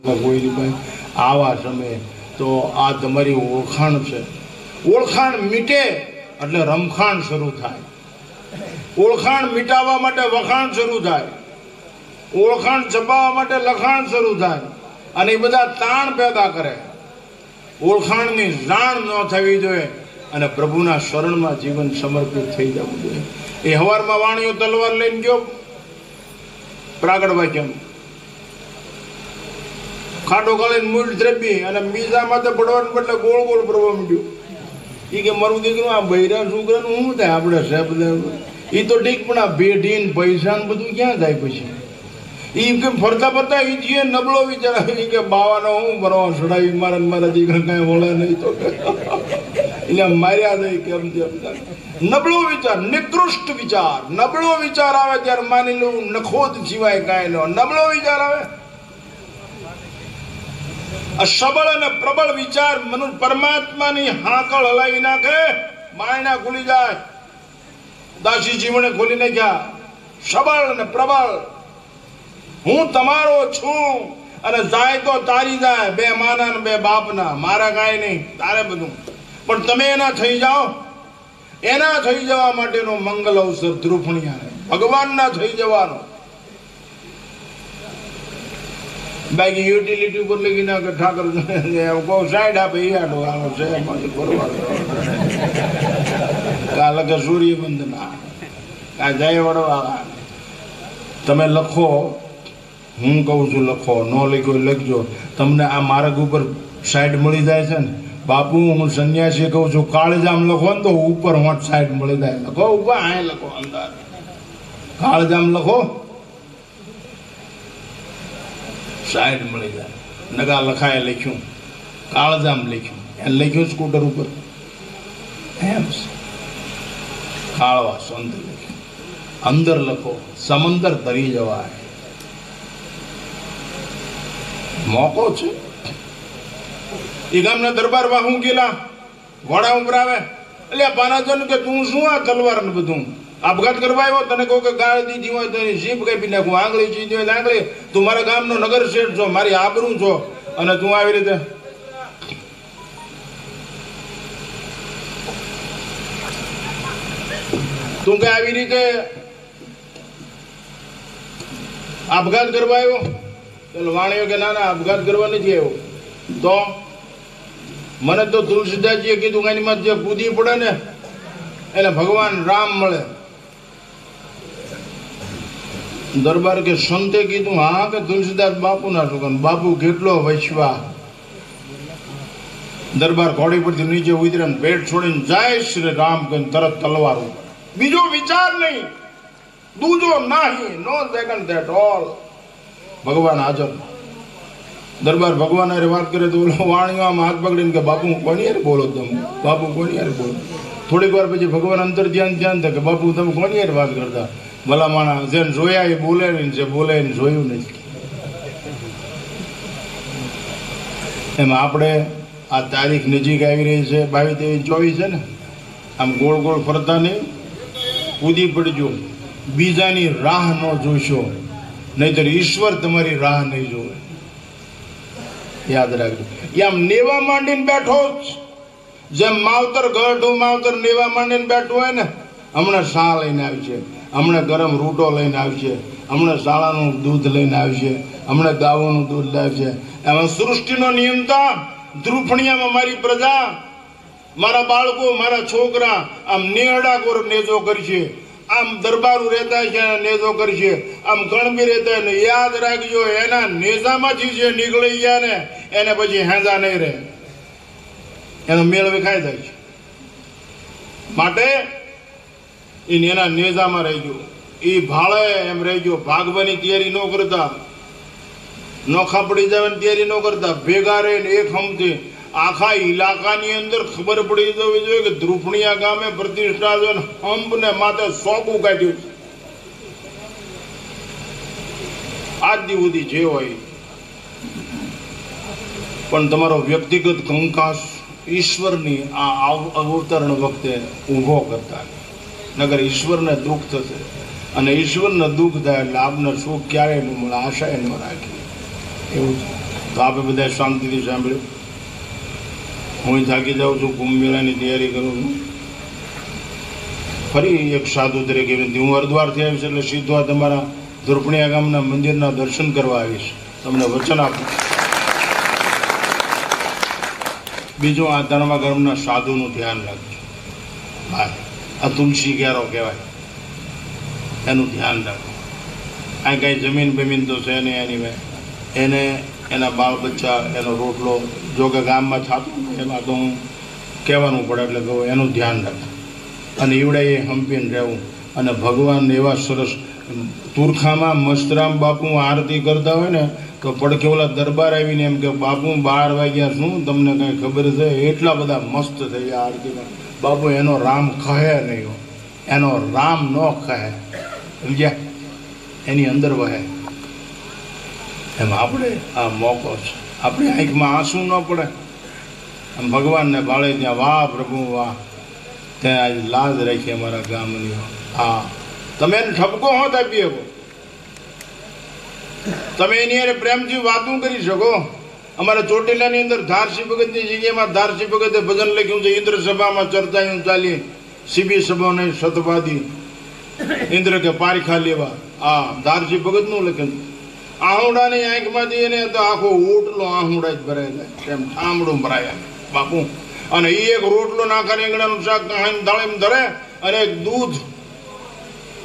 ગોહિલભાઈ આવા સમયે તો આ તમારી ઓળખાણ છે. ઓળખાણ મીટે એટલે રમખાણ શરૂ થાય. ઓળખાણ મિટાવવા માટે વખાણ શરૂ થાય. ઓળખાણ છપાવવા માટે લખાણ શરૂ થાય. અને એ બધા તાણ પેદા કરે. ઓળખાણની જાણ ન થવી જોઈએ અને પ્રભુના શરણમાં જીવન સમર્પિત થઈ જવું જોઈએ. એ હવારમાં વાણીઓ તલવાર લઈને ગયો પ્રાગડ વાક્યમ ખાટો ગાળીને મૂળ દ્રબી અને બીજા માથે પડવાનું બદલે ગોળ ગોળ પડવા માંડ્યું. એ કે મારું દીકરું આ બૈરા છોકરાનું શું થાય આપણે સાહેબ? એ તો ઠીક પણ આ ભેઢી ને પૈસા ને બધું ક્યાં જાય પછી? એ કે ફરતા ફરતા એ જે નબળો વિચાર આવે કે બાવાનો હું ભરવા ચડાવી મારા દીકરા કઈ વળે નહીં તો એટલે માર્યા જાય કેમ તેમ. નબળો વિચાર, નિકૃષ્ટ વિચાર, નબળો વિચાર આવે ત્યારે માની લઉં નખોદ સિવાય કાંઈ નો નબળો વિચાર આવે. આ સબળ અને પ્રબળ વિચાર મનુષ્ય પરમાત્માની હાકળ હલાવી નાખે, માયના ખુલી જાય. દાસી જીવને ખોલી નાખ્યા. સબળ અને પ્રબળ હું તમારો છું અને જાય તો તારી જાય, બે માના ને બે બાપના, મારા કાંઈ નહીં, તારે બધું. પણ તમે એના થઈ જાઓ. એના થઈ જવા માટેનો મંગલ અવસર ધ્રુપણિયા ભગવાનના થઈ જવાનો. બાકી યુટિલિટી ઉપર લખી નાખે ઠાકર સાઈડ આપે એ આડો આવે છે કાલે કે સૂર્ય વંદના કા જય વડવા. તમે લખો, હું કહું છું લખો, ન લખ્યો લખજો. તમને આ માર્ગ ઉપર સાઈડ મળી જાય છે ને બાપુ, હું સંન્યાસી કહું છું કાળજામ લખો ને તો ઉપર હોટ સાઈડ મળી જાય. લખો ઉપર આ લખો અંદર કાળજામ લખો સાઈડ મળી જાય. નગા લખાય લખ્યું કાળજામ લખ્યું એને લખ્યું સ્કૂટર ઉપર એમ કાળવા સંત લખ્યું. અંદર લખો સમંદર તરી જવાય. મોકો છે. એ ગામના દરબારમાં હું ગયેલા ઘોડા ઉપર આવે એટલે પાનાજન કે તું શું આ તલવાર ને બધું આપઘાત કરવા આવ્યો? તને કહું કે ગાળ દીધી હોય તો એની જીભ કાપી નાખું, આંગળી ચીધી હોય આંગળી. તું મારા ગામનો નગર શેઠ છો, મારી આબરૂ છો અને તું આવી રીતે તું કે આવી રીતે આપઘાત કરવા આવ્યો? પેલો વાણિયો કે ના ના આપઘાત કરવા નથી આવ્યો. તો મને તો તુલસીદાસજીએ કીધું કે એની માં જે કૂદી પડે ને એને ભગવાન રામ મળે. દરબાર કે સંતે કીધું હા કે તુલસીદાસ બાપુ ના છોકરા. બાપુ કેટલો વૈશ્વા. દરબાર ઘોડી પરથી નીચે ઉતરે પેટ છોડીને જય શ્રી રામ કહીને તરત તલવાર ઉપર. બીજો વિચાર નહીં, દૂજો નહીં, નો સેકન્ડ ધેટ ઓલ. ભગવાન હાજર. દરબાર ભગવાન હારે વાત કરે તો વાણીમાં હાથ પકડીને કે બાપુ કોની યાર બોલો તમે? બાપુ કોની યાર બોલો? થોડીક વાર પછી ભગવાન અંતર ધ્યાન થાય કે બાપુ તમે કોની યાર વાત કરતા? ભલા માણસ જેને જોયા એ બોલે નહીં, જે બોલે એને જોયું નહીં. એમાં આપણે આ તારીખ નજીક આવી રહી છે 22-23-24 છે ને, આમ ગોળ ગોળ ફરતા નહીં, કૂદી પડજો. બીજાની રાહ ન જોશો, નહીતર ઈશ્વર તમારી રાહ નહીં જોવે. યાદ રાખજો. એ આમ નેવા માંડીને બેઠો જ, જેમ માવતર ગઢું માવતર નેવા માંડીને બેઠું હોય ને, હમણાં શા લઈને આવશે, હમણાં ગરમ રૂટો લઈને આવશે, હમણાં શાળાનું દૂધ લઈને આવશે, હમણાં ગાવાનું દૂધ લાવશે. એમાં સૃષ્ટિનો નિયમતા ધ્રુપણિયામાં મારી પ્રજા, મારા બાળકો, મારા છોકરા આમ નેહડા કોર નેજો કરશે. આમ દરબારું રહેતા છે નેજો કરશે, આમ ગણબી રહેતા ને. યાદ રાખજો, એના નેજામાંથી જે નીકળી ગયા ને એને પછી હેંજા નહીં રહે, એનો મેળ વિખાઈ જાય છે. માટે એના નેજામાં રહેજો. એ ભાળે એમ રહેજો. ભાગવાની તૈયારી ન કરતા, નોખા પડી જવાની તૈયારી ન કરતા. ભેગા રહીને એક હમથી આખા ઇલાકાની અંદર ખબર પડી જવી જોઈએ કે ધ્રુપણિયા ગામે પ્રતિષ્ઠા છે, હંપ ને માથે સોપું કાઢ્યું છે. આજ દી સુધી જે હોય પણ તમારો વ્યક્તિગત કંકાસ ઈશ્વરની આ અવતરણ વખતે ઊભો કરતા, નગર ઈશ્વરને દુઃખ થશે. અને ઈશ્વરને દુઃખ થાય એટલે આપને સુખ ક્યારેય ન મળે, આશા ન રાખી. એવું છે. તો આપણે બધા શાંતિથી સાંભળ્યું. હું થાકી જાઉં છું, કુંભ મેળાની તૈયારી કરું છું. ફરી એક સાધુ તરીકે વિનંતી, હું હરિદ્વારથી આવીશ એટલે સીધો આ તમારા ધુરપણીયા ગામના મંદિરના દર્શન કરવા આવીશ. તમને વચન આપું. બીજું, આ ધર્મા ગર્ભના સાધુનું ધ્યાન રાખજો. હા, આ તુલસી ક્યારો કહેવાય, એનું ધ્યાન રાખો. આ કાંઈ જમીન બમીન તો છે નહીં એની મેં, એને એના બાળ બચ્ચા, એનો રોટલો જો કે ગામમાં થતું એમાં તો હું કહેવાનું પડે એટલે કહું એનું ધ્યાન રાખો. અને ઈવડે હંપીને રહેવું. અને ભગવાન એવા સરસ તુરખામાં મસ્તરામ બાપુ આરતી કરતા હોય ને તો પડખે ઓલા દરબાર આવીને એમ કે બાપુ 12 વાગ્યા શું તમને કાંઈ ખબર છે? એટલા બધા મસ્ત થઈ ગયા આરતીમાં. બાપુ એનો રામ કહે નહીં હો, એનો રામ ન કહે, સમજ્યા? એની અંદર વહે. એમ આપણે આ મોકો છે, આપણી આંખમાં આંસુ ન પડે. આમ ભગવાનને ભાળે ત્યાં વાહ પ્રભુ વાહ, ત્યાં આજે લાજ રાખી અમારા ગામની. હા, તમે એને ઠપકો હોત આપી શકો, તમે એની અરે પ્રેમથી વાતું કરી શકો. અમારા ચોટીલાની અંદર ધારસી ભગતની જગ્યામાં ધારસી ભગતે ભજન લખ્યું છે, ઇન્દ્ર સભામાં ચર્ચાયું ચાલી, સીબી સભાને સતવાદી ઇન્દ્ર કે પારખા લેવા. આ ધારસી ભગતનું લખ્યું. આહુડાની આંખમાંથી એને તો આખો ઓટલો આહુડા જ ભરાય જાય, એમ ઠામડું ભરાય બાપુ. અને એ એક રોટલો નાખા રીંગણાનું શાક દાળીમ ધરે અને એક દૂધ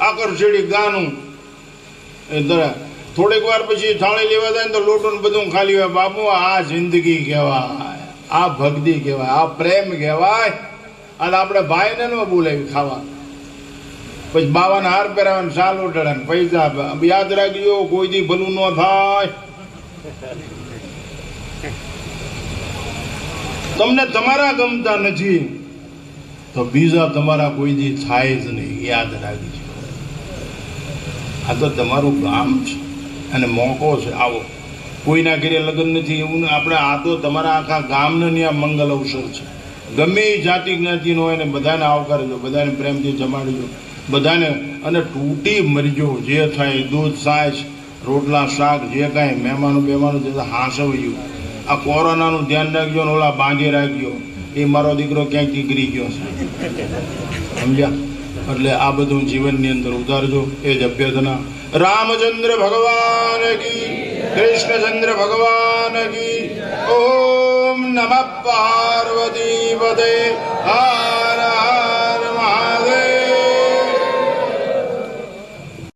આકર્ષેડી ગાનું એ ધરે. થોડીક વાર પછી થાળી લેવા જાય ને તો લોટું બધું ખાલી હોય. બાપુ આ જિંદગી કહેવાય, આ ભક્તિ કહેવાય, આ પ્રેમ કહેવાય. અને આપણે ભાઈને ન બોલાવી ખાવા, પછી બાવાના હાર પહેરાવાને સાલ ઉડાડે પૈસા આપે. યાદ રાખજો, કોઈ દી ભલું ન થાય. તમને તમારા ગમતા નથી તો બીજા તમારા કોઈ દી થાય જ નહીં, યાદ રાખજો. આ તો તમારું ગામ છે અને મોકો છે. આવો, કોઈના ઘરે લગ્ન નથી એવું આપણે, આ તો તમારા આખા ગામને ત્યાં મંગલ અવસર છે. ગમે એ જાતિ જ્ઞાતિનો હોય ને બધાને આવકારજો, બધાને પ્રેમથી જમાડજો બધાને. અને તૂટી મરજો, જે થાય દૂધ છાશ રોટલા શાક જે કાંઈ મહેમાનો જે હાંસવજો. આ કોરોનાનું ધ્યાન રાખજો ને ઓલા બાંધી રાખજો. એ મારો દીકરો ક્યાંક નીકળી ગયો છે, સમજ્યા? એટલે આ બધું જીવનની અંદર ઉતારજો, એ જ અભ્યર્થના. રામચંદ્ર ભગવાન કી, કૃષ્ણચંદ્ર ભગવાન કી. ઓમ નમઃ પાર્વતી પદે.